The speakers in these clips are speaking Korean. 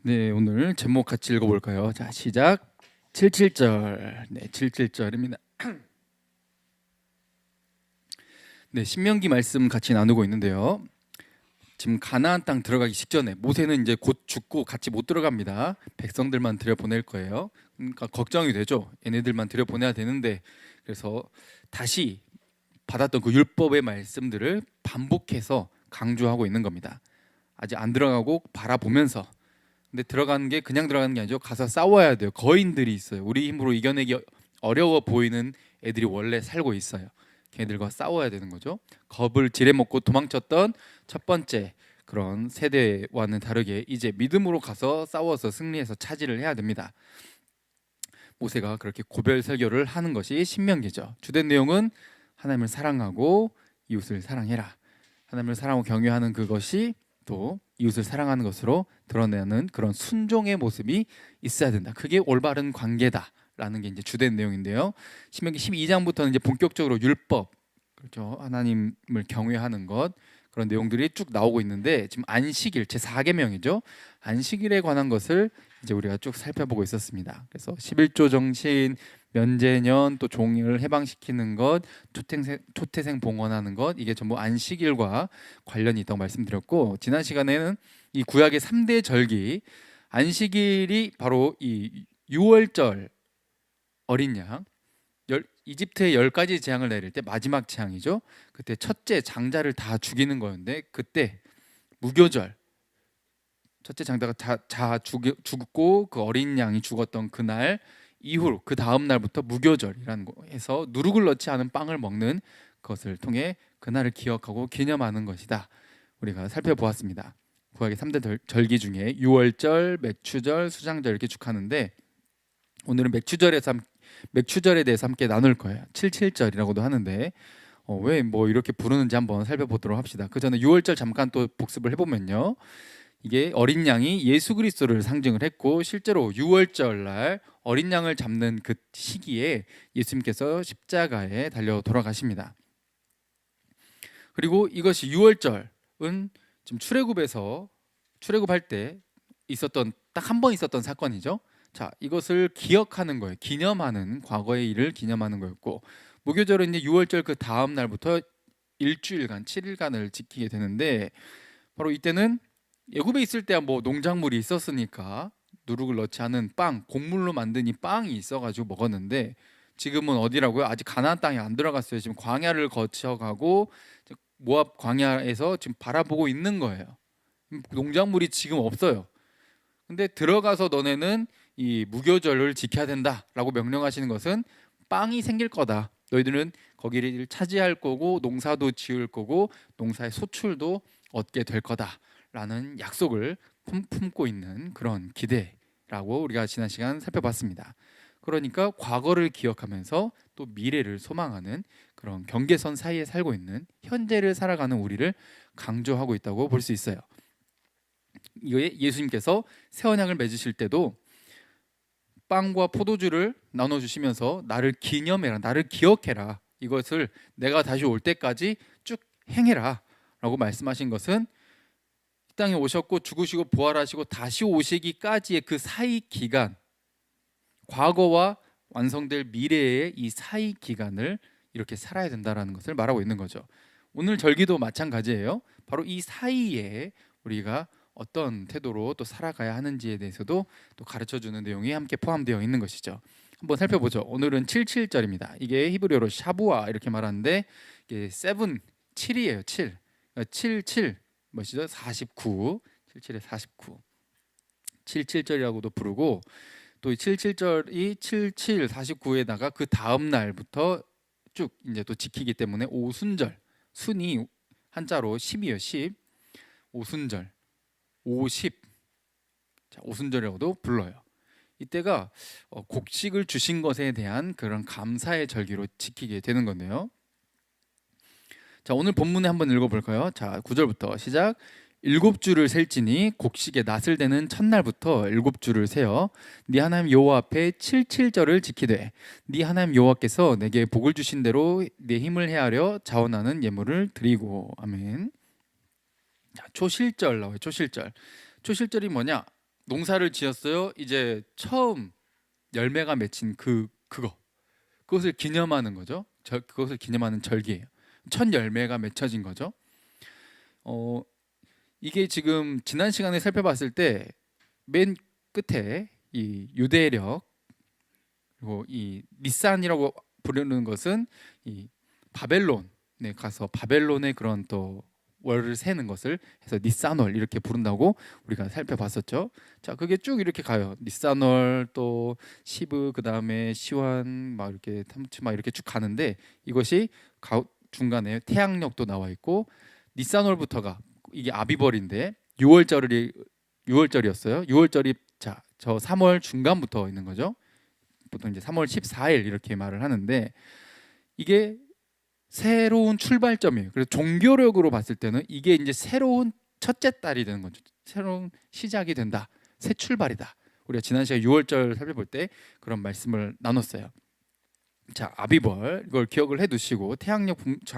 네, 오늘 제목 같이 읽어볼까요? 자, 시작. 77절. 네, 77절입니다. 네, 신명기 말씀 같이 나누고 있는데요. 지금 가나안 땅 들어가기 직전에 모세는 이제 곧 죽고 같이 못 들어갑니다. 백성들만 들여보낼 거예요. 그러니까 걱정이 되죠. 얘네들만 들여보내야 되는데, 그래서 다시 받았던 그 율법의 말씀들을 반복해서 강조하고 있는 겁니다. 아직 안 들어가고 바라보면서. 근데 들어가는 게 그냥 들어가는 게 아니죠. 가서 싸워야 돼요. 거인들이 있어요. 우리 힘으로 이겨내기 어려워 보이는 애들이 원래 살고 있어요. 걔네들과 싸워야 되는 거죠. 겁을 지레먹고 도망쳤던 첫 번째 그런 세대와는 다르게 이제 믿음으로 가서 싸워서 승리해서 차지를 해야 됩니다. 모세가 그렇게 고별 설교를 하는 것이 신명기죠. 주된 내용은 하나님을 사랑하고 이웃을 사랑해라. 하나님을 사랑하고 경외하는 그것이 또 이웃을 사랑하는 것으로 드러내는 그런 순종의 모습이 있어야 된다. 그게 올바른 관계다라는 게 이제 주된 내용인데요. 신명기 12장부터는 이제 본격적으로 율법, 그렇죠. 하나님을 경외하는 것 그런 내용들이 쭉 나오고 있는데 지금 안식일 제 4계명이죠. 안식일에 관한 것을 이제 우리가 쭉 살펴보고 있었습니다. 그래서 11조 정신, 면제년, 또 종을 해방시키는 것, 초태생 봉헌하는 것, 이게 전부 안식일과 관련이 있다고 말씀드렸고, 지난 시간에는 이 구약의 3대 절기, 안식일이 바로 이 6월절 어린 양, 이집트의 10가지 재앙을 내릴 때 마지막 재앙이죠. 그때 첫째 장자를 다 죽이는 거였는데, 그때 무교절, 첫째 장자가 죽고 그 어린 양이 죽었던 그날 이후로 그 다음 날부터 무교절이라는 거에서 누룩을 넣지 않은 빵을 먹는 것을 통해 그날을 기억하고 기념하는 것이다. 우리가 살펴보았습니다. 구약의 3대 절기 중에 유월절, 맥추절, 수장절 이렇게 쭉 하는데 오늘은 맥추절에 대해서 함께 나눌 거예요. 77절이라고도 하는데 왜 뭐 이렇게 부르는지 한번 살펴보도록 합시다. 그 전에 유월절 잠깐 또 복습을 해보면요. 이게 어린 양이 예수 그리스도를 상징을 했고 실제로 유월절 날 어린 양을 잡는 그 시기에 예수님께서 십자가에 달려 돌아가십니다. 그리고 이것이 유월절은 지금 출애굽할 때 있었던 딱 한 번 있었던 사건이죠. 자, 이것을 기억하는 거예요. 기념하는 과거의 일을 기념하는 거였고 무교절은 이제 유월절 그 다음 날부터 일주일간 7일간을 지키게 되는데 바로 이때는 애굽에 있을 때야 뭐 농작물이 있었으니까 누룩을 넣지 않은 빵, 곡물로 만든 이 빵이 있어가지고 먹었는데 지금은 어디라고요? 아직 가나안 땅에 안 들어갔어요. 지금 광야를 거쳐가고 모압 광야에서 지금 바라보고 있는 거예요. 농작물이 지금 없어요. 근데 들어가서 너네는 이 무교절을 지켜야 된다라고 명령하시는 것은 빵이 생길 거다. 너희들은 거기를 차지할 거고 농사도 지을 거고 농사의 소출도 얻게 될 거다라는 약속을 품고 있는 그런 기대라고 우리가 지난 시간 살펴봤습니다. 그러니까 과거를 기억하면서 또 미래를 소망하는 그런 경계선 사이에 살고 있는 현재를 살아가는 우리를 강조하고 있다고 볼 수 있어요. 예수님께서 새 언약을 맺으실 때도 빵과 포도주를 나눠주시면서 나를 기념해라, 나를 기억해라, 이것을 내가 다시 올 때까지 쭉 행해라 라고 말씀하신 것은 이 땅에 오셨고 죽으시고 부활하시고 다시 오시기까지의 그 사이 기간, 과거와 완성될 미래의 이 사이 기간을 이렇게 살아야 된다는 것을 말하고 있는 거죠. 오늘 절기도 마찬가지예요. 바로 이 사이에 우리가 어떤 태도로 또 살아가야 하는지에 대해서도 또 가르쳐주는 내용이 함께 포함되어 있는 것이죠. 한번 살펴보죠. 오늘은 77절입니다. 이게 히브리어로 샤부아 이렇게 말하는데 이게 7이에요. 7. 77 뭐시죠? 49. 77에 49. 77절이라고도 부르고 또 77절이 77, 49에다가 그 다음 날부터 쭉 이제 또 지키기 때문에 오순절, 순이 한자로 10이에요. 10. 오순절. 50. 자, 오순절이라고도 불러요. 이때가 곡식을 주신 것에 대한 그런 감사의 절기로 지키게 되는 건데요. 자, 오늘 본문에 한번 읽어볼까요? 자, 9절부터 시작. 7주를 셀지니 곡식의 낫을 대는 첫날부터 7주를 세어 네 하나님 여호와 앞에 77절을 지키되 네 하나님 여호와께서 내게 복을 주신 대로 내 힘을 헤아려 자원하는 예물을 드리고. 아멘. 자, 초실절 나와요. 초실절이 뭐냐? 농사를 지었어요. 이제 처음 열매가 맺힌 그것을 기념하는 거죠. 그것을 기념하는 절기예요. 첫 열매가 맺혀진 거죠. 어, 이게 지금 지난 시간에 살펴봤을 때 맨 끝에 이 유대력 그리고 이 니산이라고 부르는 것은 이 바벨론에 가서 바벨론의 그런 또 월을 세는 것을 해서 니산월 이렇게 부른다고 우리가 살펴봤었죠. 자, 그게 쭉 이렇게 가요. 니산월 또 시브 그다음에 시완 막 이렇게 탐치 막 이렇게 쭉 가는데 이것이 중간에 태양력도 나와 있고 니산월부터가 이게 아비벌인데 6월절이었어요. 6월절이 자, 저 3월 중간부터 있는 거죠. 보통 이제 3월 14일 이렇게 말을 하는데 이게 새로운 출발점이에요. 그래서 종교력으로 봤을 때는 이게 이제 새로운 첫째 달이 되는 거죠. 새로운 시작이 된다. 새 출발이다. 우리가 지난 시간에 6월절 살펴볼 때 그런 말씀을 나눴어요. 자, 아비벌 이걸 기억을 해두시고 태양력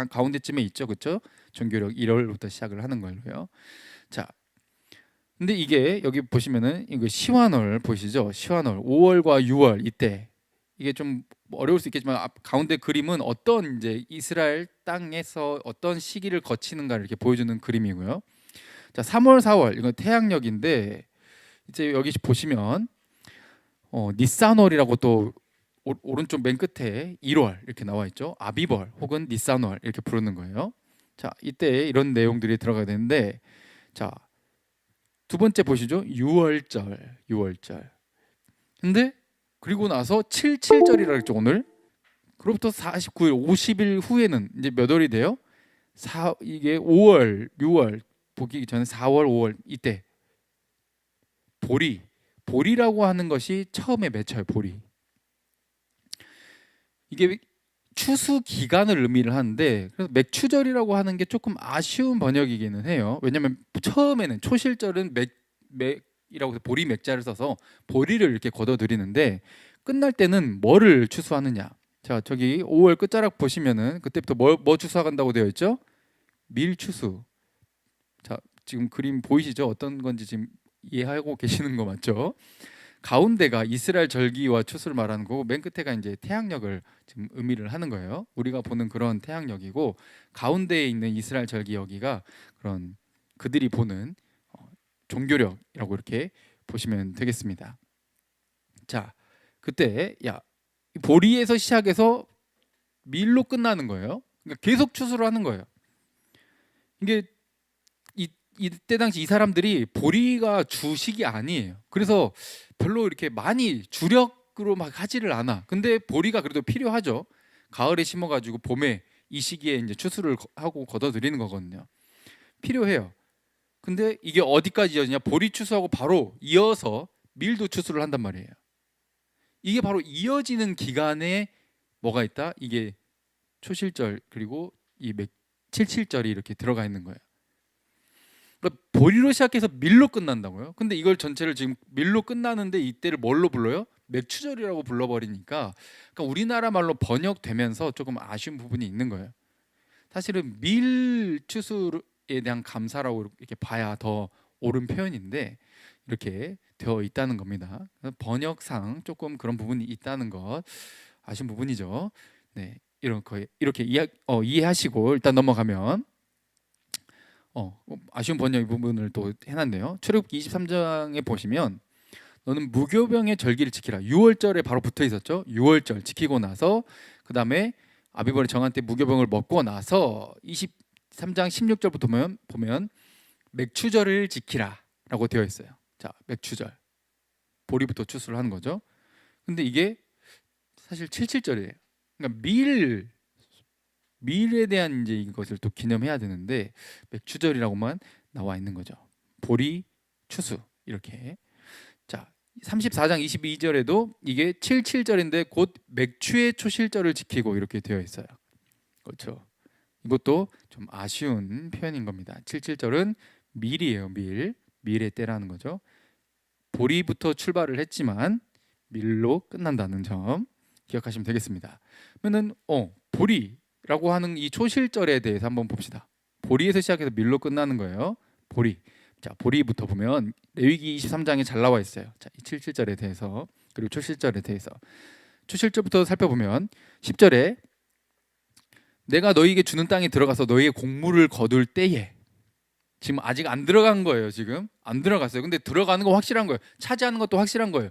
가운데쯤에 있죠, 그렇죠? 종교력 1월부터 시작을 하는 거예요. 자, 근데 이게 여기 보시면은 이거 시완월 보시죠? 시완월 5월과 6월 이때 이게 좀 어려울 수 있겠지만 가운데 그림은 어떤 이제 이스라엘 땅에서 어떤 시기를 거치는가를 이렇게 보여주는 그림이고요. 자, 3월, 4월 이건 태양력인데 이제 여기 보시면 니산월이라고 또 오른쪽 맨 끝에 1월 이렇게 나와 있죠. 아비벌 혹은 니산월 이렇게 부르는 거예요. 자, 이때 이런 내용들이 들어가야 되는데 자, 두 번째 보시죠. 6월절. 근데 그리고 나서 77절이라 했죠, 오늘. 그로부터 49일, 50일 후에는 이제 몇 월이 돼요? 이게 5월, 6월 보기 전에 4월, 5월 이때 보리라고 하는 것이 처음에 맺혀요. 보리. 이게 추수 기간을 의미를 하는데 그래서 맥추절이라고 하는 게 조금 아쉬운 번역이기는 해요. 왜냐하면 처음에는 초실절은 맥이라고 해서 보리 맥자를 써서 보리를 이렇게 걷어들이는데 끝날 때는 뭐를 추수하느냐? 자, 저기 5월 끝자락 보시면은 그때부터 뭐 추수한다고 되어 있죠? 밀추수. 자, 지금 그림 보이시죠? 어떤 건지 지금 이해하고 계시는 거 맞죠? 가운데가 이스라엘 절기와 추수를 말하는 거고 맨 끝에가 이제 태양력을 지금 의미를 하는 거예요. 우리가 보는 그런 태양력이고 가운데에 있는 이스라엘 절기 여기가 그런 그들이 보는 종교력이라고 이렇게 보시면 되겠습니다. 자, 그때 보리에서 시작해서 밀로 끝나는 거예요. 그러니까 계속 추수를 하는 거예요. 이게 이때 당시 이 사람들이 보리가 주식이 아니에요. 그래서 별로 이렇게 많이 주력으로 막 하지를 않아. 근데 보리가 그래도 필요하죠. 가을에 심어가지고 봄에 이 시기에 이제 추수를 하고 걷어들이는 거거든요. 필요해요. 근데 이게 어디까지 이어지냐? 보리 추수하고 바로 이어서 밀도 추수를 한단 말이에요. 이게 바로 이어지는 기간에 뭐가 있다? 이게 초실절 그리고 이 77절이 이렇게 들어가 있는 거예요. 그러니까 보리로 시작해서 밀로 끝난다고요? 근데 이걸 전체를 지금 밀로 끝나는데 이때를 뭘로 불러요? 맥추절이라고 불러버리니까 그러니까 우리나라 말로 번역되면서 조금 아쉬운 부분이 있는 거예요. 사실은 밀추수에 대한 감사라고 이렇게 봐야 더 옳은 표현인데 이렇게 되어 있다는 겁니다. 번역상 조금 그런 부분이 있다는 것 아쉬운 부분이죠. 네, 이렇게 이해하시고 일단 넘어가면 아쉬운 번역 부분을 또 해놨네요. 출애굽기 23장에 보시면 너는 무교병의 절기를 지키라. 6월절에 바로 붙어 있었죠. 6월절 지키고 나서 그 다음에 아비벌이 정한 때 무교병을 먹고 나서 23장 16절부터 보면 맥추절을 지키라라고 되어 있어요. 자, 맥추절 보리부터 추수를 하는 거죠. 근데 이게 사실 77절이에요. 그러니까 밀에 대한 이제 이것을 또 기념해야 되는데 맥추절이라고만 나와 있는 거죠. 보리 추수 이렇게. 자, 34장 22절에도 이게 77절인데 곧 맥추의 초실절을 지키고 이렇게 되어 있어요. 그렇죠. 이것도 좀 아쉬운 표현인 겁니다. 77절은 밀이에요. 밀의 때라는 거죠. 보리부터 출발을 했지만 밀로 끝난다는 점 기억하시면 되겠습니다. 그러면은 보리라고 하는 이 초실절에 대해서 한번 봅시다. 보리에서 시작해서 밀로 끝나는 거예요. 보리. 자, 보리부터 보면 레위기 23장에 잘 나와 있어요. 자, 이 77절에 대해서 그리고 초실절에 대해서 초실절부터 살펴보면 10절에 내가 너희에게 주는 땅에 들어가서 너희의 곡물을 거둘 때에 지금 아직 안 들어간 거예요. 지금 안 들어갔어요. 근데 들어가는 거 확실한 거예요. 차지하는 것도 확실한 거예요.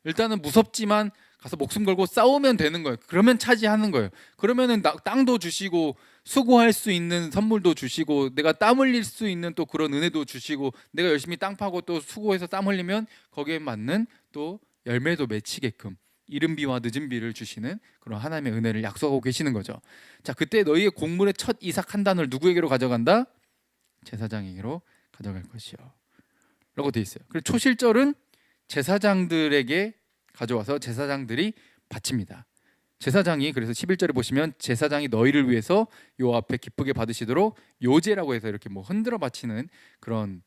일단은 무섭지만 가서 목숨 걸고 싸우면 되는 거예요. 그러면 차지하는 거예요. 그러면은 땅도 주시고 수고할 수 있는 선물도 주시고 내가 땀 흘릴 수 있는 또 그런 은혜도 주시고 내가 열심히 땅 파고 또 수고해서 땀 흘리면 거기에 맞는 또 열매도 맺히게끔 이른 비와 늦은 비를 주시는 그런 하나님의 은혜를 약속하고 계시는 거죠. 자, 그때 너희의 곡물의 첫 이삭 한 단을 누구에게로 가져간다? 제사장에게로 가져갈 것이요 라고 돼 있어요. 그리고 초실절은 제사장들에게 가져와서 제사장들이 바칩니다. 제사장이 그래서 11절에 보시면 제사장이 너희를 위해서 요 앞에 기쁘게 받으시도록 요제라고 해서 이렇게 뭐 흔들어 바치는 그런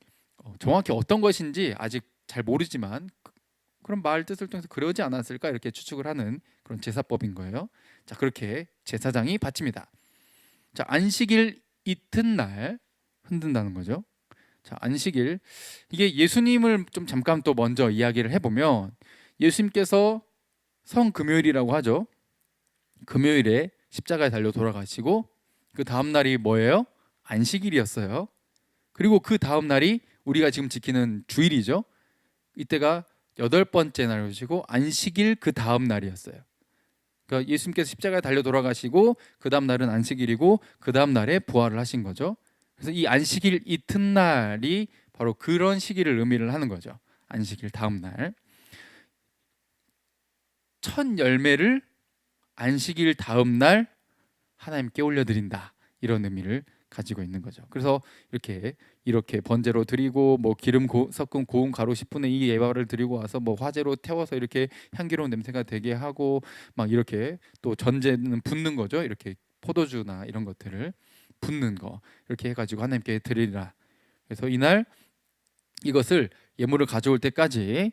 정확히 어떤 것인지 아직 잘 모르지만 그런 말 뜻을 통해서 그러지 않았을까 이렇게 추측을 하는 그런 제사법인 거예요. 자, 그렇게 제사장이 바칩니다. 자, 안식일 이튿날 흔든다는 거죠. 자, 안식일 이게 예수님을 좀 잠깐 또 먼저 이야기를 해보면 예수님께서 성금요일이라고 하죠. 금요일에 십자가에 달려 돌아가시고 그 다음 날이 뭐예요? 안식일이었어요. 그리고 그 다음 날이 우리가 지금 지키는 주일이죠. 이때가 8번째 날이시고 안식일 그 다음 날이었어요. 그러니까 예수님께서 십자가에 달려 돌아가시고 그 다음 날은 안식일이고 그 다음 날에 부활을 하신 거죠. 그래서 이 안식일 이튿날이 바로 그런 시기를 의미를 하는 거죠. 안식일 다음 날 첫 열매를 안식일 다음 날 하나님께 올려드린다 이런 의미를 가지고 있는 거죠. 그래서 이렇게 번제로 드리고 뭐 기름 섞은 고운 가루 10분의 2 예발을 드리고 와서 뭐 화재로 태워서 이렇게 향기로운 냄새가 되게 하고 막 이렇게 또 전제는 붓는 거죠. 이렇게 포도주나 이런 것들을 붓는 거 이렇게 해가지고 하나님께 드리라. 그래서 이날 이것을 예물을 가져올 때까지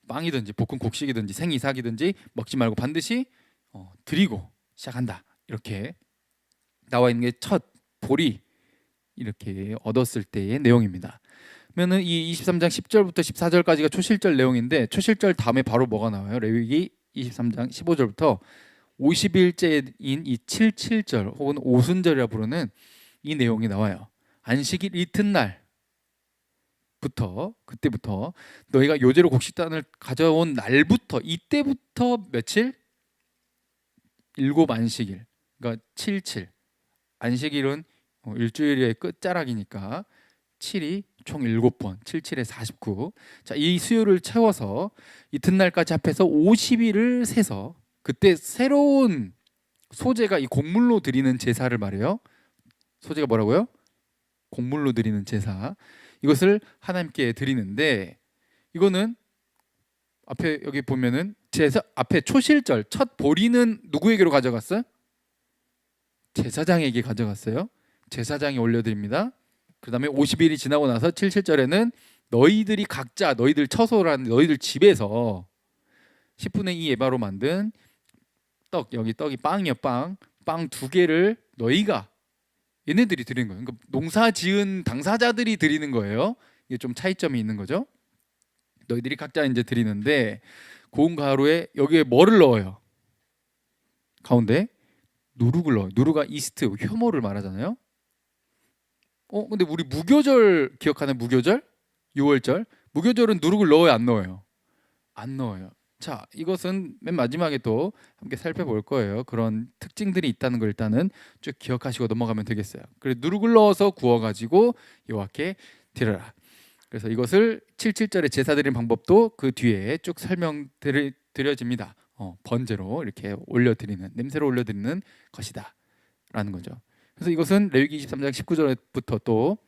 빵이든지 볶은 곡식이든지 생이삭이든지 먹지 말고 반드시 드리고 시작한다. 이렇게 나와 있는 게 첫 보리 이렇게 얻었을 때의 내용입니다. 그러면은 이 23장 10절부터 14절까지가 초실절 내용인데 초실절 다음에 바로 뭐가 나와요? 레위기 23장 15절부터 50일째인 이 77절 혹은 오순절이라 부르는 이 내용이 나와요. 안식일 그때부터 너희가 요제로 곡식단을 가져온 날부터 이때부터 며칠? 7안식일. 그러니까 77. 안식일은 일주일의 끝자락이니까 7이 총 7번, 77에 49. 자, 이 수요를 채워서 이튿날까지 합해서 50일을 세서 그때 새로운 소재가 이 곡물로 드리는 제사를 말해요. 소재가 뭐라고요? 곡물로 드리는 제사. 이것을 하나님께 드리는데 이거는 앞에 여기 보면은 제사 앞에 초실절 첫 보리는 누구에게로 가져갔어요? 제사장에게 가져갔어요. 제사장이 올려드립니다. 그 다음에 50일이 지나고 나서 77절에는 너희들이 각자 너희들 처소라는 너희들 집에서 10분의 2 에바로 만든 떡, 여기 떡이 빵이요, 빵 2개를 너희가 얘네들이 드리는 거예요. 그러니까 농사 지은 당사자들이 드리는 거예요. 이게 좀 차이점이 있는 거죠. 너희들이 각자 이제 드리는데 고운 가루에 여기에 뭐를 넣어요? 가운데 누룩을 넣어요. 누룩가 이스트, 효모를 말하잖아요. 근데 우리 무교절 기억하는 무교절? 6월절? 무교절은 누룩을 넣어요, 안 넣어요? 안 넣어요. 자, 이것은 맨 마지막에 또 함께 살펴볼 거예요. 그런 특징들이 있다는 걸 일단은 쭉 기억하시고 넘어가면 되겠어요. 그래서 누룩을 넣어서 구워가지고 여호와께 드려라. 그래서 이것을 77절에 제사 드리는 방법도 그 뒤에 쭉 설명드려집니다. 번제로 이렇게 올려드리는, 냄새로 올려드리는 것이다 라는 거죠. 그래서 이것은 레위기 23장 19절부터 또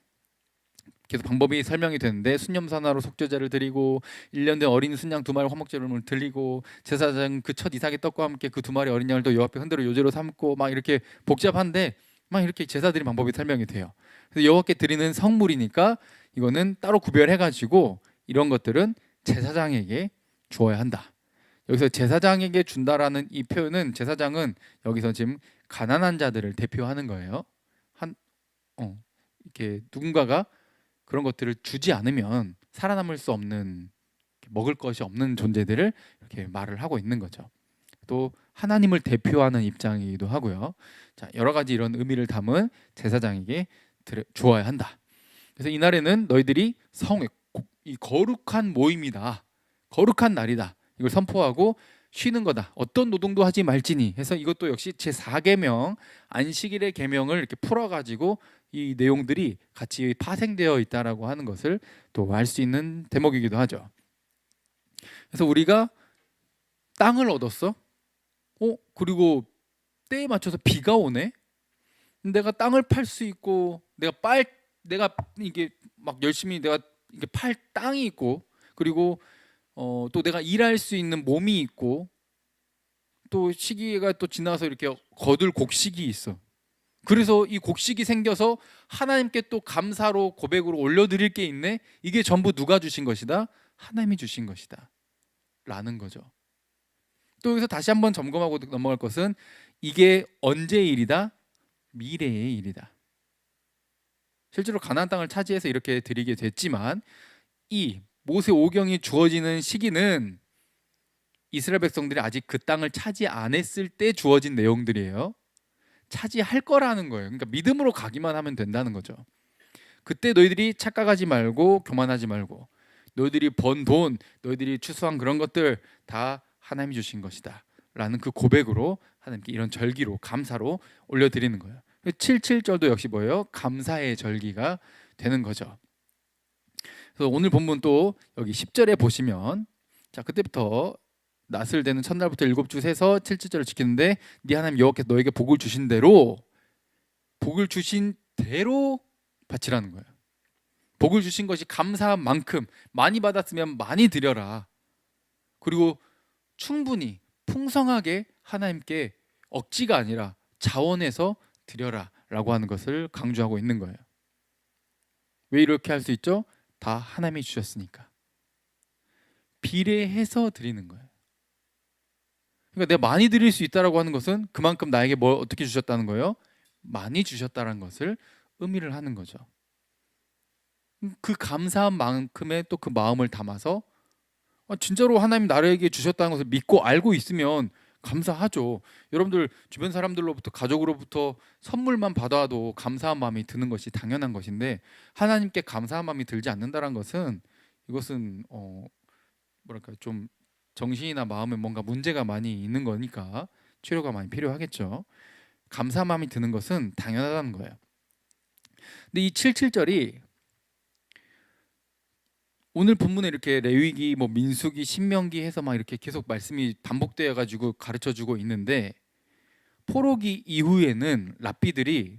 계속 방법이 설명이 되는데 순념사나로 속죄제를 드리고 1년 된 어린 순양 2마리 화목제를 드리고 제사장 그 첫 이삭의 떡과 함께 그 2마리 어린 양을 또 여호와 앞에 흔들어 요제로 삼고 막 이렇게 복잡한데 막 이렇게 제사 드리는 방법이 설명이 돼요. 그래서 여호와께 드리는 성물이니까 이거는 따로 구별해가지고 이런 것들은 제사장에게 주어야 한다. 여기서 제사장에게 준다라는 이 표현은 제사장은 여기서 지금 가난한 자들을 대표하는 거예요. 이렇게 누군가가 그런 것들을 주지 않으면 살아남을 수 없는, 먹을 것이 없는 존재들을 이렇게 말을 하고 있는 거죠. 또 하나님을 대표하는 입장이기도 하고요. 자, 여러 가지 이런 의미를 담은 제사장에게 주어야 한다. 그래서 이날에는 너희들이 성회, 이 거룩한 모임이다, 거룩한 날이다, 이걸 선포하고 쉬는 거다. 어떤 노동도 하지 말지니 해서 이것도 역시 제4계명 안식일의 계명을 이렇게 풀어가지고 이 내용들이 같이 파생되어 있다라고 하는 것을 또 알 수 있는 대목이기도 하죠. 그래서 우리가 땅을 얻었어. 그리고 때에 맞춰서 비가 오네. 내가 땅을 팔 수 있고, 내가 이게 막 열심히 내가 이게 팔 땅이 있고, 그리고 또 내가 일할 수 있는 몸이 있고, 또 시기가 또 지나서 이렇게 거둘 곡식이 있어. 그래서 이 곡식이 생겨서 하나님께 또 감사로 고백으로 올려드릴 게 있네. 이게 전부 누가 주신 것이다? 하나님이 주신 것이다 라는 거죠. 또 여기서 다시 한번 점검하고 넘어갈 것은 이게 언제의 일이다? 미래의 일이다. 실제로 가나안 땅을 차지해서 이렇게 드리게 됐지만 이 모세 오경이 주어지는 시기는 이스라엘 백성들이 아직 그 땅을 차지 안 했을 때 주어진 내용들이에요. 차지할 거라는 거예요. 그러니까 믿음으로 가기만 하면 된다는 거죠. 그때 너희들이 착각하지 말고 교만하지 말고, 너희들이 번 돈, 너희들이 추수한 그런 것들 다 하나님이 주신 것이다 라는 그 고백으로 하나님께 이런 절기로 감사로 올려드리는 거예요. 77절도 역시 뭐예요? 감사의 절기가 되는 거죠. 그래서 오늘 본문 또 여기 10절에 보시면, 자, 그때부터 낫을 대는 첫날부터 7주 세서 77절을 지키는데 네 하나님 여호와께서 너에게 복을 주신 대로 바치라는 거예요. 복을 주신 것이 감사한 만큼 많이 받았으면 많이 드려라. 그리고 충분히 풍성하게 하나님께 억지가 아니라 자원해서 드려라 라고 하는 것을 강조하고 있는 거예요. 왜 이렇게 할 수 있죠? 다 하나님이 주셨으니까. 비례해서 드리는 거예요. 그러니까 내가 많이 드릴 수 있다라고 하는 것은 그만큼 나에게 뭘 어떻게 주셨다는 거예요? 많이 주셨다는 것을 의미를 하는 거죠. 그 감사한 만큼의 또 그 마음을 담아서 진짜로 하나님 나에게 주셨다는 것을 믿고 알고 있으면 감사하죠. 여러분들 주변 사람들로부터, 가족으로부터 선물만 받아도 감사한 마음이 드는 것이 당연한 것인데, 하나님께 감사한 마음이 들지 않는다는 것은 이것은 뭐랄까 좀 정신이나 마음에 뭔가 문제가 많이 있는 거니까 치료가 많이 필요하겠죠. 감사한 마음이 드는 것은 당연하다는 거예요. 근데 이 77절이 오늘 본문에 이렇게 레위기, 뭐 민수기, 신명기 해서 막 이렇게 계속 말씀이 반복되어 가지고 가르쳐 주고 있는데, 포로기 이후에는 랍비들이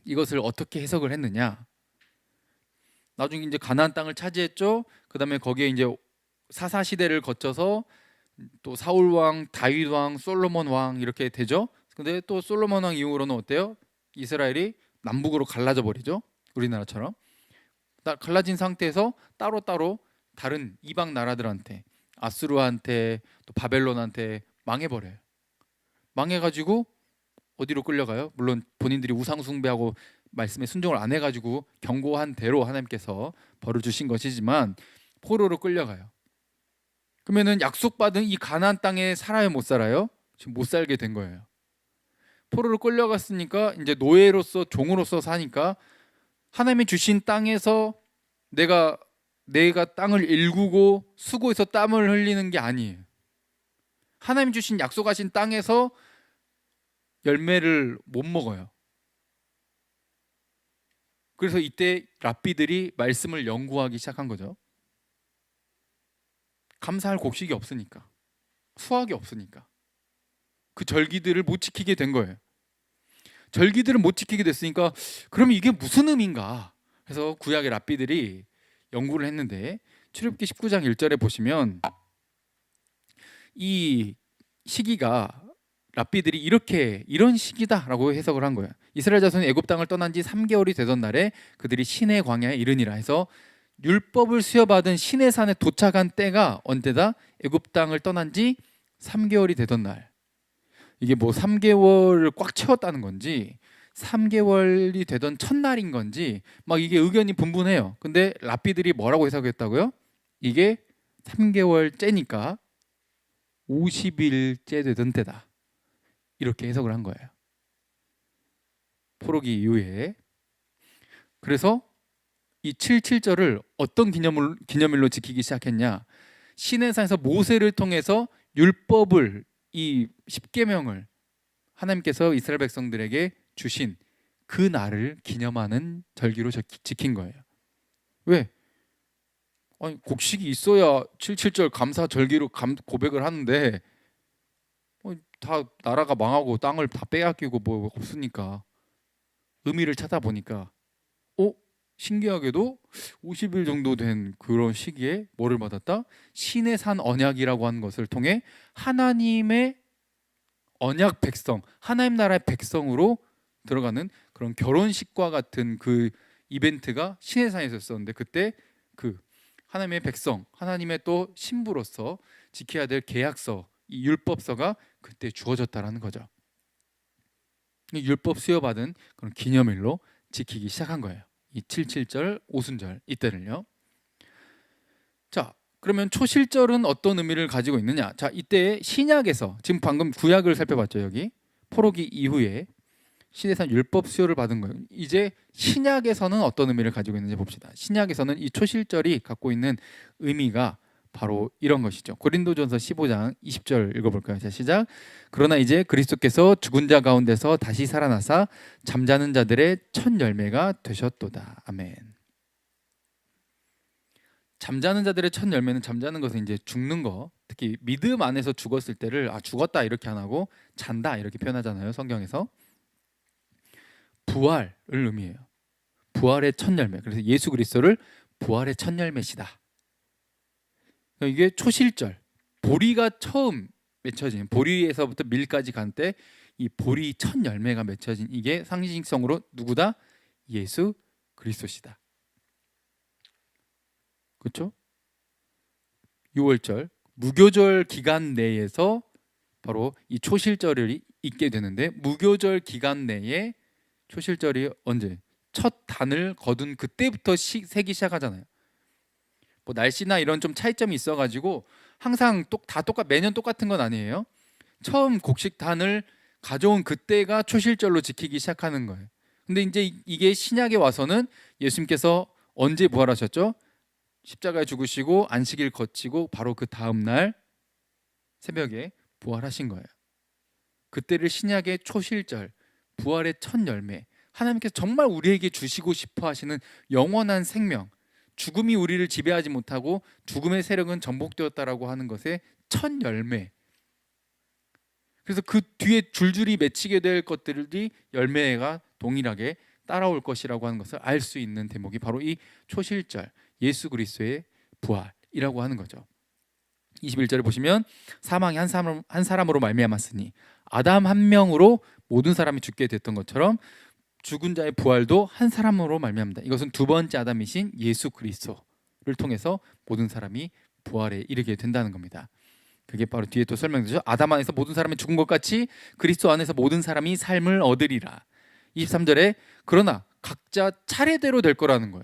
이것을 어떻게 해석을 했느냐? 나중에 이제 가나안 땅을 차지했죠. 그다음에 거기에 이제 사사 시대를 거쳐서 또 사울 왕, 다윗 왕, 솔로몬 왕 이렇게 되죠. 근데 또 솔로몬 왕 이후로는 어때요? 이스라엘이 남북으로 갈라져 버리죠. 우리나라처럼. 갈라진 상태에서 따로따로 다른 이방 나라들한테, 아수르한테, 또 바벨론한테 망해버려요. 망해가지고 어디로 끌려가요? 물론 본인들이 우상 숭배하고 말씀에 순종을 안 해가지고 경고한 대로 하나님께서 벌을 주신 것이지만 포로로 끌려가요. 그러면은 약속받은 이 가나안 땅에 살아요, 못 살아요? 지금 못 살게 된 거예요. 포로로 끌려갔으니까 이제 노예로서, 종으로서 사니까 하나님이 주신 땅에서 내가 땅을 일구고 수고해서 땀을 흘리는 게 아니에요. 하나님 주신 약속하신 땅에서 열매를 못 먹어요. 그래서 이때 랍비들이 말씀을 연구하기 시작한 거죠. 감사할 곡식이 없으니까, 수확이 없으니까 그 절기들을 못 지키게 된 거예요. 절기들을 못 지키게 됐으니까 그럼 이게 무슨 의미인가 해서 구약의 랍비들이 연구를 했는데, 출애굽기 19장 1절에 보시면 이 시기가 랍비들이 이런 시기다라고 해석을 한 거예요. 이스라엘 자손이 애굽 땅을 떠난 지 3개월이 되던 날에 그들이 시내 광야에 이르니라 해서 율법을 수여받은 시내산에 도착한 때가 언제다? 애굽 땅을 떠난 지 3개월이 되던 날. 이게 뭐 3개월을 꽉 채웠다는 건지 3개월이 되던 첫날인 건지 막 이게 의견이 분분해요. 근데 랍비들이 뭐라고 해석했다고요? 이게 3개월째니까 50일째 되던 때다. 이렇게 해석을 한 거예요. 포로기 이후에. 그래서 이 77절을 어떤 기념일로 지키기 시작했냐? 시내산에서 모세를 통해서 율법을, 이 십계명을 하나님께서 이스라엘 백성들에게 주신 그 날을 기념하는 절기로 지킨 거예요. 왜? 아니, 곡식이 있어야 77절 감사 절기로 고백을 하는데 다 나라가 망하고 땅을 다 빼앗기고 뭐 없으니까 의미를 찾아보니까 신기하게도 50일 정도 된 그런 시기에 뭐를 받았다? 신의 산 언약이라고 하는 것을 통해 하나님의 언약 백성, 하나님 나라의 백성으로 들어가는 그런 결혼식과 같은 그 이벤트가 신의 산에서 있었는데, 그때 그 하나님의 백성, 하나님의 또 신부로서 지켜야 될 계약서, 이 율법서가 그때 주어졌다라는 거죠. 이 율법 수여받은 그런 기념일로 지키기 시작한 거예요. 이 77절, 오순절 이때를요. 자, 그러면 초실절은 어떤 의미를 가지고 있느냐? 자, 이때 신약에서, 지금 방금 구약을 살펴봤죠. 여기 포로기 이후에 시내산 율법 수요를 받은 거예요. 이제 신약에서는 어떤 의미를 가지고 있는지 봅시다. 신약에서는 이 초실절이 갖고 있는 의미가 바로 이런 것이죠. 고린도전서 15장 20절 읽어볼까요? 자, 시작. 그러나 이제 그리스도께서 죽은 자 가운데서 다시 살아나사 잠자는 자들의 첫 열매가 되셨도다. 아멘. 잠자는 자들의 첫 열매는, 잠자는 것은 이제 죽는 거, 특히 믿음 안에서 죽었을 때를 죽었다 이렇게 안 하고 잔다 이렇게 표현하잖아요, 성경에서. 부활을 의미해요. 부활의 첫 열매. 그래서 예수 그리스도를 부활의 첫 열매시다. 이게 초실절, 보리가 처음 맺혀진, 보리에서부터 밀까지 간 때 이 보리 첫 열매가 맺혀진, 이게 상징성으로 누구다? 예수 그리스도시다. 그렇죠? 6월절 무교절 기간 내에서 바로 이 초실절이 있게 되는데, 무교절 기간 내에 초실절이 언제? 첫 단을 거둔 그때부터 세기 시작하잖아요. 뭐 날씨나 이런 좀 차이점이 있어가지고 항상 매년 똑같은 건 아니에요. 처음 곡식단을 가져온 그때가 초실절로 지키기 시작하는 거예요. 근데 이제 이게 신약에 와서는 예수님께서 언제 부활하셨죠? 십자가에 죽으시고 안식일 거치고 바로 그 다음 날 새벽에 부활하신 거예요. 그때를 신약의 초실절, 부활의 첫 열매, 하나님께서 정말 우리에게 주시고 싶어 하시는 영원한 생명, 죽음이 우리를 지배하지 못하고 죽음의 세력은 전복되었다라고 하는 것의 첫 열매. 그래서 그 뒤에 줄줄이 맺히게 될 것들이 열매가 동일하게 따라올 것이라고 하는 것을 알 수 있는 대목이 바로 이 초실절, 예수 그리스도의 부활이라고 하는 거죠. 21절에 보시면 사망이 한 사람으로 말미암았으니 아담 한 명으로 모든 사람이 죽게 됐던 것처럼 죽은 자의 부활도 한 사람으로 말미암는다. 이것은 두 번째 아담이신 예수 그리스도를 통해서 모든 사람이 부활에 이르게 된다는 겁니다. 그게 바로 뒤에 또 설명되죠. 아담 안에서 모든 사람이 죽은 것 같이 그리스도 안에서 모든 사람이 삶을 얻으리라. 23절에 그러나 각자 차례대로 될 거라는 거예요.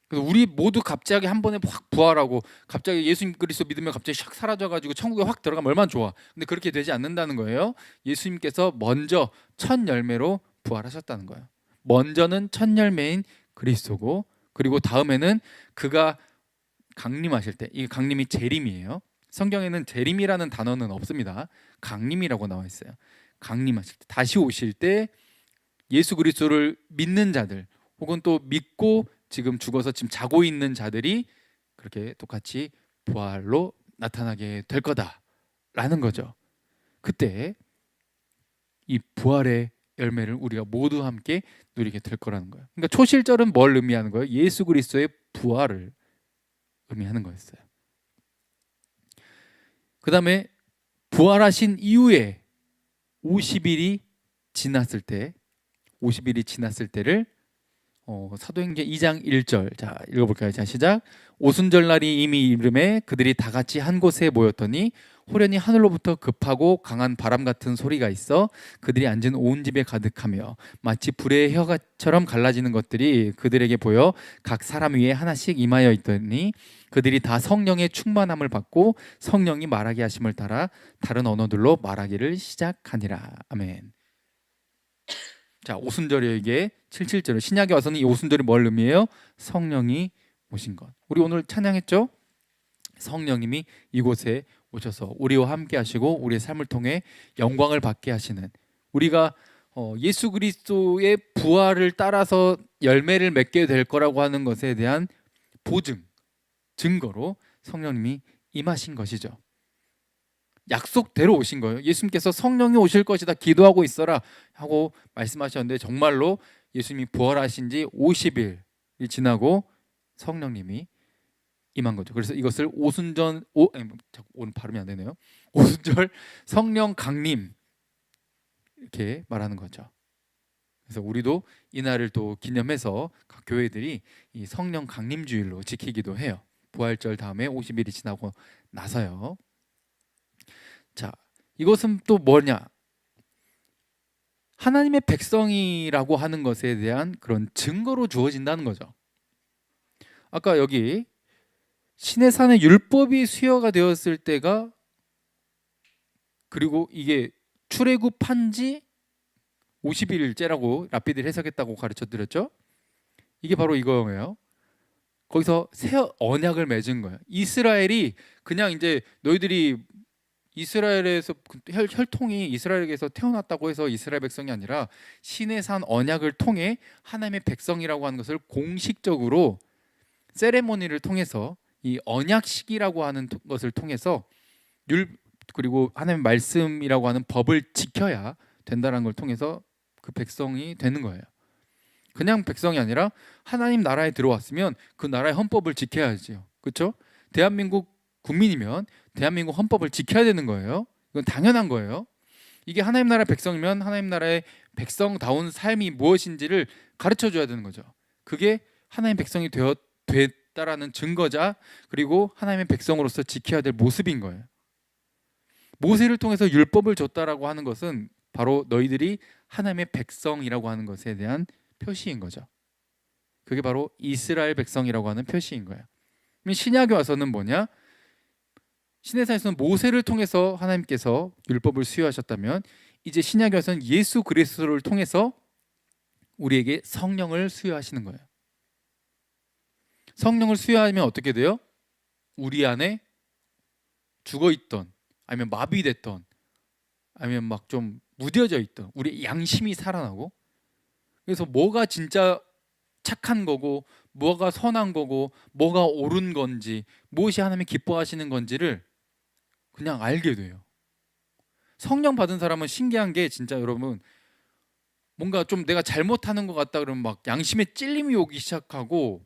그래서 우리 모두 갑자기 한 번에 확 부활하고 갑자기 예수 그리스도 믿으면 갑자기 샥 사라져가지고 천국에 확 들어가면 얼마나 좋아. 근데 그렇게 되지 않는다는 거예요. 예수님께서 먼저 첫 열매로 부활하셨다는 거예요. 먼저는 첫 열매인 그리스도고, 그리고 다음에는 그가 강림하실 때, 이 강림이 재림이에요. 성경에는 재림이라는 단어는 없습니다. 강림이라고 나와 있어요. 강림하실 때, 다시 오실 때 예수 그리스도를 믿는 자들, 혹은 또 믿고 지금 죽어서 지금 자고 있는 자들이 그렇게 똑같이 부활로 나타나게 될 거다라는 거죠. 그때 이 부활의 열매를 우리가 모두 함께 누리게 될 거라는 거예요. 그러니까 초실절은 뭘 의미하는 거예요? 예수 그리스도의 부활을 의미하는 거였어요. 그 다음에 부활하신 이후에 50일이 지났을 때, 50일이 지났을 때를 사도행전 2장 1절, 자 읽어볼까요? 자 시작. 오순절날이 이미 이름에 그들이 다 같이 한 곳에 모였더니 호련히 하늘로부터 급하고 강한 바람 같은 소리가 있어 그들이 앉은 온 집에 가득하며 마치 불의 혀처럼 갈라지는 것들이 그들에게 보여 각 사람 위에 하나씩 임하여 있더니 그들이 다 성령의 충만함을 받고 성령이 말하게 하심을 따라 다른 언어들로 말하기를 시작하니라. 아멘. 자, 오순절에게 77절은 신약에 와서는 이 오순절이 뭘 의미해요? 성령이 오신 것. 우리 오늘 찬양했죠? 성령님이 이곳에 오셔서 우리와 함께 하시고 우리의 삶을 통해 영광을 받게 하시는, 우리가 예수 그리스도의 부활을 따라서 열매를 맺게 될 거라고 하는 것에 대한 보증, 증거로 성령님이 임하신 것이죠. 약속대로 오신 거예요. 예수님께서 성령이 오실 것이다 기도하고 있어라 하고 말씀하셨는데 정말로 예수님이 부활하신 지 50일이 지나고 성령님이 임한 거죠. 그래서 이것을 오늘 발음이 안 되네요. 오순절 성령 강림 이렇게 말하는 거죠. 그래서 우리도 이날을 또 기념해서 각 교회들이 이 성령 강림 주일로 지키기도 해요. 부활절 다음에 50일이 지나고 나서요. 자, 이것은 또 뭐냐? 하나님의 백성이라고 하는 것에 대한 그런 증거로 주어진다는 거죠. 아까 여기 시내산의 율법이 수여가 되었을 때가, 그리고 이게 출애굽한 지 50일째라고 랍비들이 해석했다고 가르쳐 드렸죠. 이게 바로 이거예요. 거기서 새 언약을 맺은 거예요. 이스라엘이 그냥 이제 너희들이 이스라엘에서 혈통이 이스라엘에서 태어났다고 해서 이스라엘 백성이 아니라 시내산 언약을 통해 하나님의 백성이라고 하는 것을 공식적으로 세레모니를 통해서, 이 언약식이라고 하는 것을 통해서 그리고 하나님의 말씀이라고 하는 법을 지켜야 된다는 걸 통해서 그 백성이 되는 거예요. 그냥 백성이 아니라 하나님 나라에 들어왔으면 그 나라의 헌법을 지켜야죠. 그렇죠? 대한민국 국민이면 대한민국 헌법을 지켜야 되는 거예요. 이건 당연한 거예요. 이게 하나님 나라 백성이면 하나님 나라의 백성다운 삶이 무엇인지를 가르쳐 줘야 되는 거죠. 그게 하나님 백성이 됐다라는 증거자, 그리고 하나님의 백성으로서 지켜야 될 모습인 거예요. 모세를 통해서 율법을 줬다라고 하는 것은 바로 너희들이 하나님의 백성이라고 하는 것에 대한 표시인 거죠. 그게 바로 이스라엘 백성이라고 하는 표시인 거예요. 신약에 와서는 뭐냐? 시내산에서는 모세를 통해서 하나님께서 율법을 수여하셨다면, 이제 신약에 와서는 예수 그리스도를 통해서 우리에게 성령을 수여하시는 거예요. 성령을 수여하면 어떻게 돼요? 우리 안에 죽어있던, 아니면 마비됐던, 아니면 막 좀 무뎌져 있던 우리 양심이 살아나고, 그래서 뭐가 진짜 착한 거고 뭐가 선한 거고 뭐가 옳은 건지, 무엇이 하나님이 기뻐하시는 건지를 그냥 알게 돼요. 성령 받은 사람은 신기한 게, 진짜 여러분, 뭔가 좀 내가 잘못하는 것 같다 그러면 막 양심에 찔림이 오기 시작하고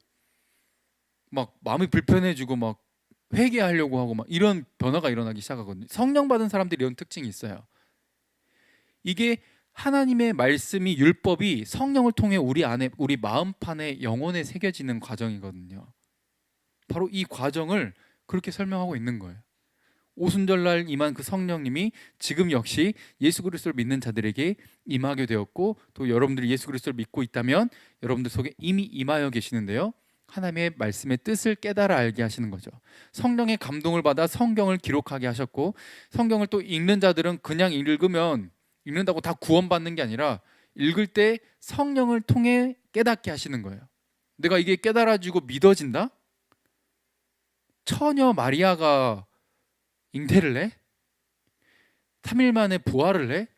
막 마음이 불편해지고 막 회개하려고 하고 막 이런 변화가 일어나기 시작하거든요. 성령 받은 사람들이 이런 특징이 있어요. 이게 하나님의 말씀이, 율법이 성령을 통해 우리 안에, 우리 마음판에, 영혼에 새겨지는 과정이거든요. 바로 이 과정을 그렇게 설명하고 있는 거예요. 오순절날 임한 그 성령님이 지금 역시 예수 그리스도를 믿는 자들에게 임하게 되었고, 또 여러분들이 예수 그리스도를 믿고 있다면 여러분들 속에 이미 임하여 계시는데요, 하나님의 말씀의 뜻을 깨달아 알게 하시는 거죠. 성령의 감동을 받아 성경을 기록하게 하셨고, 성경을 또 읽는 자들은 그냥 읽는다고 다 구원받는 게 아니라 읽을 때 성령을 통해 깨닫게 하시는 거예요. 내가 이게 깨달아지고 믿어진다? 처녀 마리아가 잉태를 해? 3일 만에 부활을 해?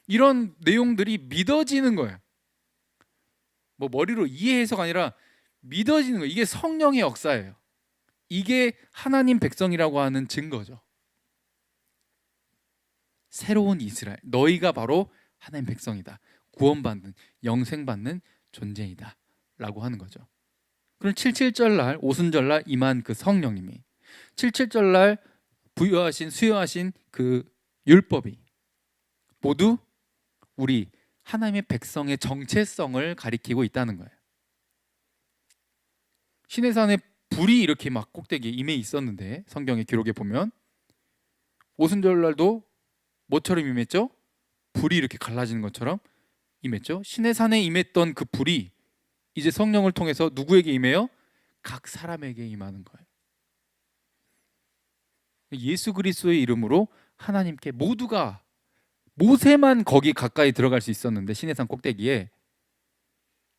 이런 내용들이 믿어지는 거예요. 뭐 머리로 이해해서가 아니라 믿어지는 거예요. 이게 성령의 역사예요. 이게 하나님 백성이라고 하는 증거죠. 새로운 이스라엘, 너희가 바로 하나님 백성이다, 구원받는, 영생받는 존재이다 라고 하는 거죠. 그럼 77절날, 오순절날 임한 그 성령님이, 77절날 수여하신 그 율법이 모두 우리 하나님의 백성의 정체성을 가리키고 있다는 거예요. 시내산에 불이 이렇게 막 꼭대기에 임해 있었는데, 성경의 기록에 보면 오순절날도 뭐처럼 임했죠? 불이 이렇게 갈라지는 것처럼 임했죠. 신의 산에 임했던 그 불이 이제 성령을 통해서 누구에게 임해요? 각 사람에게 임하는 거예요. 예수 그리스도의 이름으로 하나님께 모두가, 모세만 거기 가까이 들어갈 수 있었는데 신의 산 꼭대기에,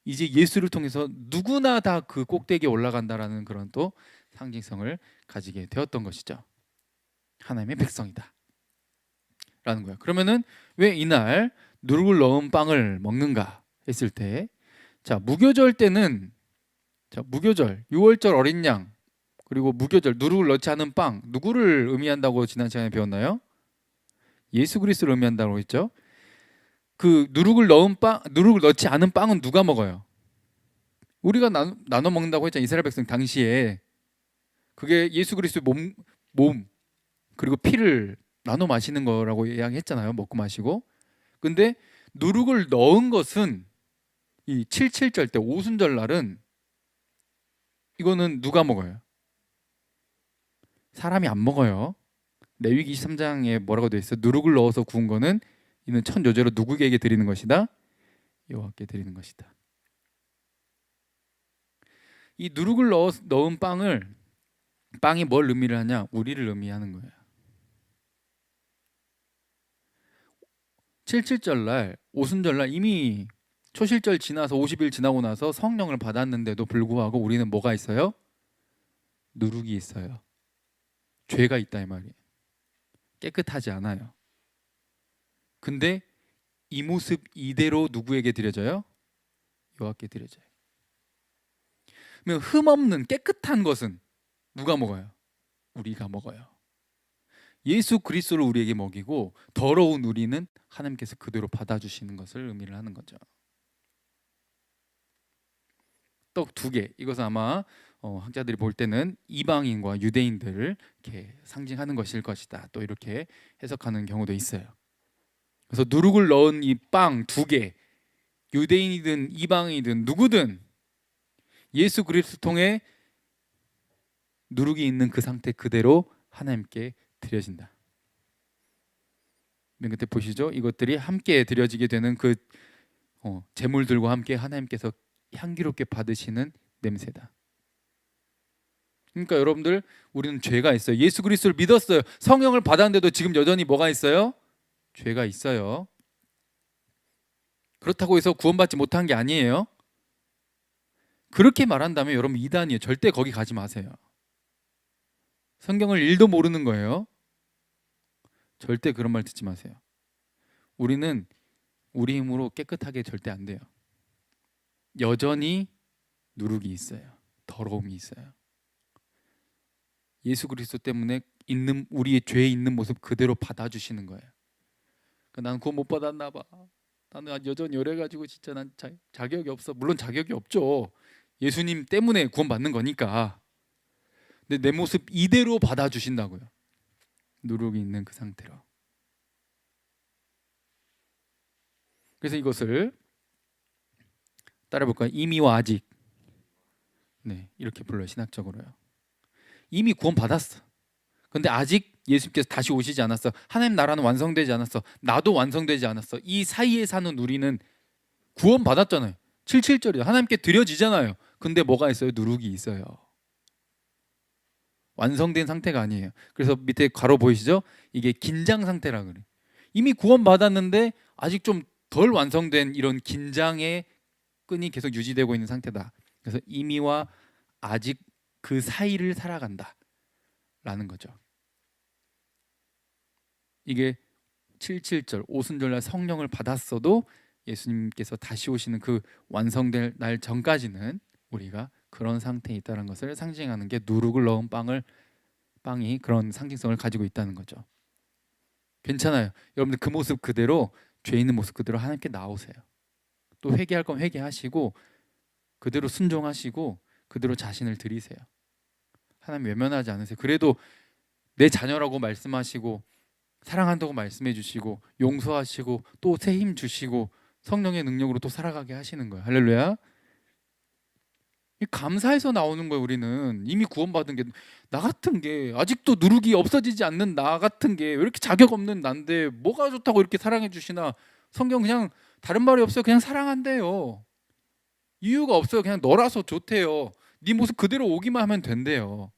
이제 예수를 통해서 누구나 다 그 꼭대기에 올라간다라는 그런 또 상징성을 가지게 되었던 것이죠. 하나님의 백성이다 라는 거예요. 그러면은 왜 이날 누룩을 넣은 빵을 먹는가 했을 때, 자, 무교절 때는, 자, 무교절, 6월절 어린 양, 그리고 무교절 누룩을 넣지 않은 빵, 누구를 의미한다고 지난 시간에 배웠나요? 예수 그리스도를 의미한다고 했죠. 그 누룩을 넣은 빵, 누룩을 넣지 않은 빵은 누가 먹어요? 우리가 나눠 먹는다고 했잖아요. 이스라엘 백성 당시에. 그게 예수 그리스도의 몸 그리고 피를 나눠 마시는 거라고 이야기했잖아요. 먹고 마시고. 근데 누룩을 넣은 것은 이 77절 때 오순절 날은 이거는 누가 먹어요? 사람이 안 먹어요. 레위기 23장에 뭐라고 되어 있어요? 누룩을 넣어서 구운 거는 이는 첫 요제로 누구에게 드리는 것이다? 여호와께 드리는 것이다. 이 누룩을 넣은 빵이 뭘 의미를 하냐? 우리를 의미하는 거예요. 77절 날, 오순절 날 이미 초실절 지나서 50일 지나고 나서 성령을 받았는데도 불구하고 우리는 뭐가 있어요? 누룩이 있어요. 죄가 있다 이 말이에요. 깨끗하지 않아요. 근데 이 모습 이대로 누구에게 드려져요? 여호와께 드려져요. 그러면 흠없는 깨끗한 것은 누가 먹어요? 우리가 먹어요. 예수 그리스도를 우리에게 먹이고 더러운 우리는 하나님께서 그대로 받아주시는 것을 의미를 하는 거죠. 떡 2개, 이것은 아마 학자들이 볼 때는 이방인과 유대인들을 이렇게 상징하는 것일 것이다, 또 이렇게 해석하는 경우도 있어요. 그래서 누룩을 넣은 이 빵 2개, 유대인이든 이방인이든 누구든 예수 그리스도 통해 누룩이 있는 그 상태 그대로 하나님께 드려진다. 맨 끝에 보시죠. 이것들이 함께 드려지게 되는 그 제물들과 함께 하나님께서 향기롭게 받으시는 냄새다. 그러니까 여러분들, 우리는 죄가 있어요. 예수 그리스도를 믿었어요. 성령을 받았는데도 지금 여전히 뭐가 있어요? 죄가 있어요. 그렇다고 해서 구원받지 못한 게 아니에요. 그렇게 말한다면 여러분 이단이에요. 절대 거기 가지 마세요. 성경을 1도 모르는 거예요. 절대 그런 말 듣지 마세요. 우리는 우리 힘으로 깨끗하게 절대 안 돼요. 여전히 누룩이 있어요. 더러움이 있어요. 예수 그리스도 때문에 있는 우리의 죄에 있는 모습 그대로 받아주시는 거예요. 그러니까 나는 구원 못 받았나 봐. 나는 여전히 이래가지고 진짜 난 자격이 없어. 물론 자격이 없죠. 예수님 때문에 구원 받는 거니까. 근데 내 모습 이대로 받아주신다고요. 누룩이 있는 그 상태로. 그래서 이것을 따라볼까요? 이미와 아직. 네, 이렇게 불러요. 신학적으로요. 이미 구원 받았어. 근데 아직 예수님께서 다시 오시지 않았어. 하나님 나라는 완성되지 않았어. 나도 완성되지 않았어. 이 사이에 사는 우리는 구원 받았잖아요. 77절이요. 하나님께 드려지잖아요. 근데 뭐가 있어요? 누룩이 있어요. 완성된 상태가 아니에요. 그래서 밑에 괄호 보이시죠? 이게 긴장 상태라 그래요. 이미 구원 받았는데 아직 좀 덜 완성된 이런 긴장의 끈이 계속 유지되고 있는 상태다. 그래서 이미와 아직 그 사이를 살아간다 라는 거죠. 이게 77절 오순절날 성령을 받았어도 예수님께서 다시 오시는 그 완성될 날 전까지는 우리가 그런 상태에 있다는 것을 상징하는 게 누룩을 넣은 빵이 그런 상징성을 가지고 있다는 거죠. 괜찮아요. 여러분들 그 모습 그대로, 죄 있는 모습 그대로 하나님께 나오세요. 또 회개할 건 회개하시고 그대로 순종하시고 그대로 자신을 드리세요. 하나님 외면하지 않으세요. 그래도 내 자녀라고 말씀하시고 사랑한다고 말씀해 주시고 용서하시고 또 새 힘 주시고 성령의 능력으로 또 살아가게 하시는 거예요. 할렐루야. 이 감사해서 나오는 거예요. 우리는 이미 구원받은 게, 나 같은 게 아직도 누룩이 없어지지 않는 나 같은 게 왜 이렇게 자격 없는 난데 뭐가 좋다고 이렇게 사랑해 주시나. 성경 그냥 다른 말이 없어요. 그냥 사랑한대요. 이유가 없어요. 그냥 너라서 좋대요. 네 모습 그대로 오기만 하면 된대요.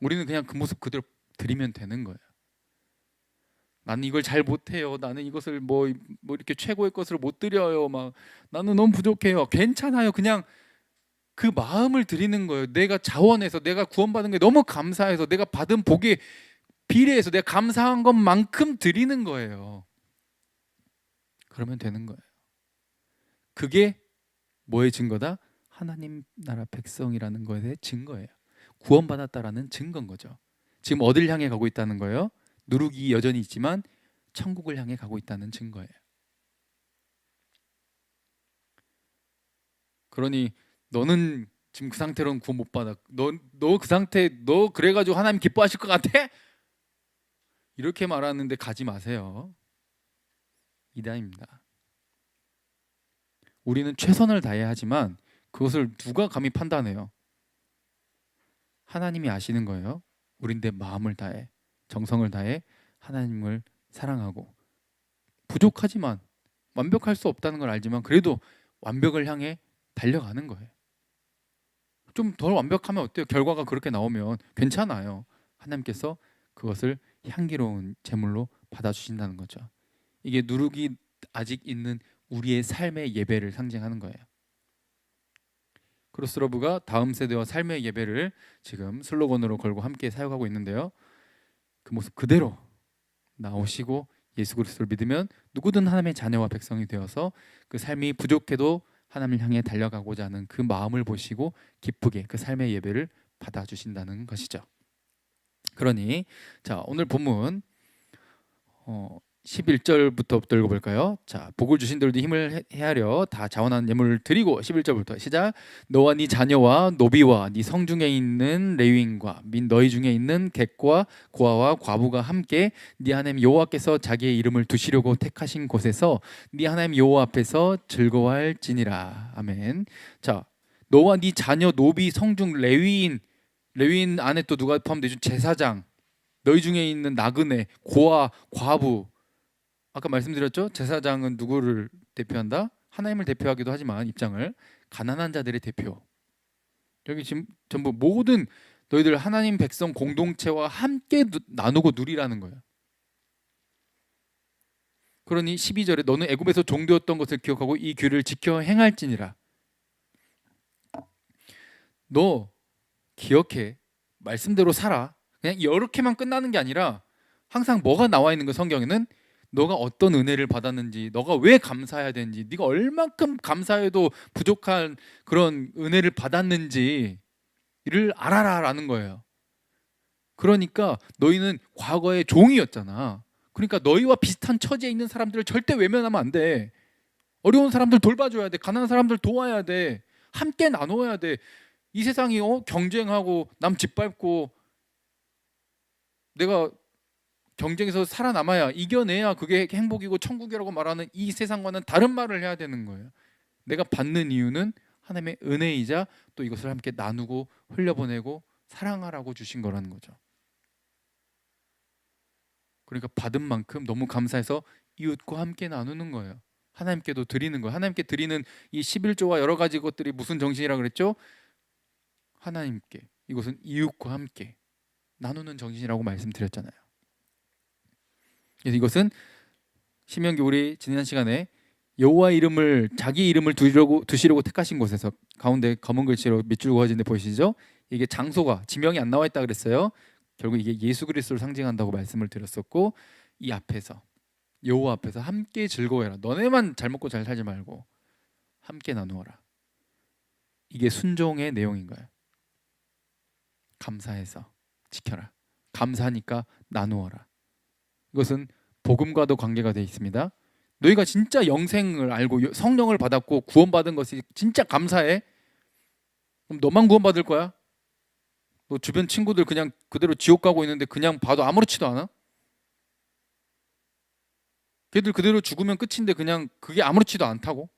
우리는 그냥 그 모습 그대로 드리면 되는 거예요. 나는 이걸 잘 못해요. 나는 이것을 뭐 이렇게 최고의 것으로 못 드려요. 막 나는 너무 부족해요. 괜찮아요. 그냥 그 마음을 드리는 거예요. 내가 자원해서, 내가 구원받은 게 너무 감사해서, 내가 받은 복에 비례해서 내가 감사한 것만큼 드리는 거예요. 그러면 되는 거예요. 그게 뭐의 증거다? 하나님 나라 백성이라는 거에 대해 증거예요. 구원받았다라는 증거인 거죠. 지금 어딜 향해 가고 있다는 거예요? 누룩이 여전히 있지만 천국을 향해 가고 있다는 증거예요. 그러니 너는 지금 그 상태로는 구원 못 받아. 너 그 상태, 너 그래가지고 하나님 기뻐하실 것 같아? 이렇게 말하는데 가지 마세요. 이단입니다. 우리는 최선을 다해야 하지만 그것을 누가 감히 판단해요? 하나님이 아시는 거예요. 우린 내 마음을 다해, 정성을 다해 하나님을 사랑하고, 부족하지만, 완벽할 수 없다는 걸 알지만 그래도 완벽을 향해 달려가는 거예요. 좀 덜 완벽하면 어때요? 결과가 그렇게 나오면 괜찮아요. 하나님께서 그것을 향기로운 제물로 받아주신다는 거죠. 이게 누룩이 아직 있는 우리의 삶의 예배를 상징하는 거예요. 크로스러브가 다음 세대와 삶의 예배를 지금 슬로건으로 걸고 함께 사역하고 있는데요. 그 모습 그대로 나오시고 예수 그리스도를 믿으면 누구든 하나님의 자녀와 백성이 되어서 그 삶이 부족해도 하나님을 향해 달려가고자 하는 그 마음을 보시고 기쁘게 그 삶의 예배를 받아주신다는 것이죠. 그러니 자, 오늘 본문 11절부터 읽어볼까요? 자, 복을 주신 들도 힘을 헤아려 다 자원하는 예물을 드리고, 11절부터 시작. 너와 네 자녀와 노비와 네 성중에 있는 레위인과 민 너희 중에 있는 객과 고아와 과부가 함께 네 하나님 여호와께서 자기의 이름을 두시려고 택하신 곳에서 네 하나님 여호와 앞에서 즐거워할지니라. 아멘. 자, 너와 네 자녀, 노비, 성중, 레위인, 레위인 안에 또 누가 포함되죠? 제사장, 너희 중에 있는 나그네, 고아, 과부. 아까 말씀드렸죠? 제사장은 누구를 대표한다? 하나님을 대표하기도 하지만 입장을, 가난한 자들의 대표. 여기 지금 전부 모든 너희들 하나님 백성 공동체와 함께 나누고 누리라는 거예요. 그러니 12절에 너는 애굽에서 종되었던 것을 기억하고 이 규를 지켜 행할지니라. 너 기억해. 말씀대로 살아. 그냥 이렇게만 끝나는 게 아니라 항상 뭐가 나와 있는 거, 성경에는 너가 어떤 은혜를 받았는지, 너가 왜 감사해야 되는지, 네가 얼만큼 감사해도 부족한 그런 은혜를 받았는지를 알아라라는 거예요. 그러니까 너희는 과거에 종이었잖아. 그러니까 너희와 비슷한 처지에 있는 사람들을 절대 외면하면 안 돼. 어려운 사람들 돌봐줘야 돼. 가난한 사람들 도와야 돼. 함께 나눠야 돼. 이 세상이 경쟁하고 남 짓밟고 내가 경쟁에서 살아남아야, 이겨내야 그게 행복이고 천국이라고 말하는 이 세상과는 다른 말을 해야 되는 거예요. 내가 받는 이유는 하나님의 은혜이자 또 이것을 함께 나누고 흘려보내고 사랑하라고 주신 거라는 거죠. 그러니까 받은 만큼 너무 감사해서 이웃과 함께 나누는 거예요. 하나님께도 드리는 거예요. 하나님께 드리는 이 11조와 여러 가지 것들이 무슨 정신이라고 그랬죠? 하나님께, 이것은 이웃과 함께 나누는 정신이라고 말씀드렸잖아요. 그래서 이것은 신명기 우리 지난 시간에 여호와 이름을, 자기 이름을 두시려고 택하신 곳에서, 가운데 검은 글씨로 밑줄 그어진 데 보이시죠? 이게 장소가, 지명이 안 나와 있다 그랬어요. 결국 이게 예수 그리스도를 상징한다고 말씀을 드렸었고, 이 앞에서, 여호와 앞에서 함께 즐거워해라. 너네만 잘 먹고 잘 살지 말고 함께 나누어라. 이게 순종의 내용인 거예요. 감사해서 지켜라. 감사하니까 나누어라. 이것은 복음과도 관계가 되어 있습니다. 너희가 진짜 영생을 알고 성령을 받았고 구원받은 것이 진짜 감사해? 그럼 너만 구원받을 거야? 너 주변 친구들 그냥 그대로 지옥 가고 있는데 그냥 봐도 아무렇지도 않아? 걔들 그대로 죽으면 끝인데 그냥 그게 아무렇지도 않다고?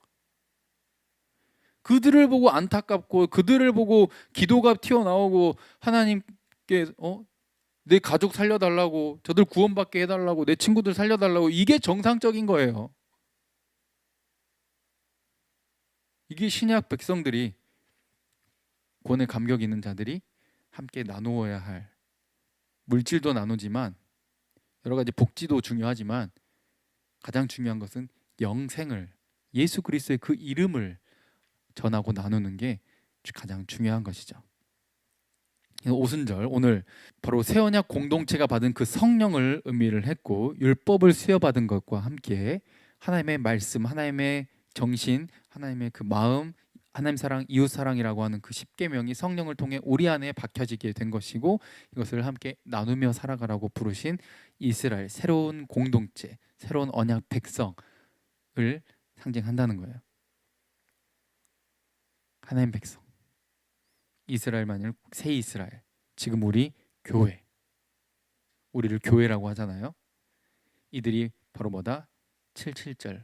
그들을 보고 안타깝고 그들을 보고 기도가 튀어나오고 하나님께 내 가족 살려달라고, 저들 구원받게 해달라고, 내 친구들 살려달라고, 이게 정상적인 거예요. 이게 신약 백성들이, 구원의 감격 있는 자들이 함께 나누어야 할, 물질도 나누지만 여러 가지 복지도 중요하지만 가장 중요한 것은 영생을, 예수 그리스도의 그 이름을 전하고 나누는 게 가장 중요한 것이죠. 오순절, 오늘 바로 새 언약 공동체가 받은 그 성령을 의미를 했고, 율법을 수여받은 것과 함께 하나님의 말씀, 하나님의 정신, 하나님의 그 마음, 하나님 사랑, 이웃 사랑이라고 하는 그 10계명이 성령을 통해 우리 안에 박혀지게 된 것이고, 이것을 함께 나누며 살아가라고 부르신 이스라엘, 새로운 공동체, 새로운 언약 백성을 상징한다는 거예요. 하나님 백성, 이스라엘만일 새 이스라엘, 지금 우리 교회, 우리를 교회라고 하잖아요. 이들이 바로 뭐다? 77절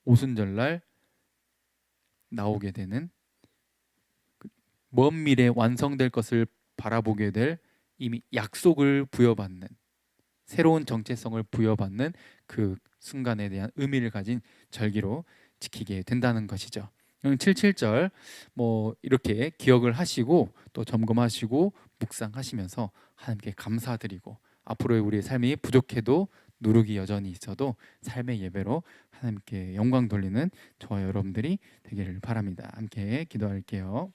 오순절날 나오게 되는, 먼 미래 완성될 것을 바라보게 될, 이미 약속을 부여받는, 새로운 정체성을 부여받는 그 순간에 대한 의미를 가진 절기로 지키게 된다는 것이죠. 77절 이렇게 기억을 하시고 또 점검하시고 묵상하시면서 하나님께 감사드리고, 앞으로의 우리의 삶이 부족해도 누룩이 여전히 있어도 삶의 예배로 하나님께 영광 돌리는 저와 여러분들이 되기를 바랍니다. 함께 기도할게요.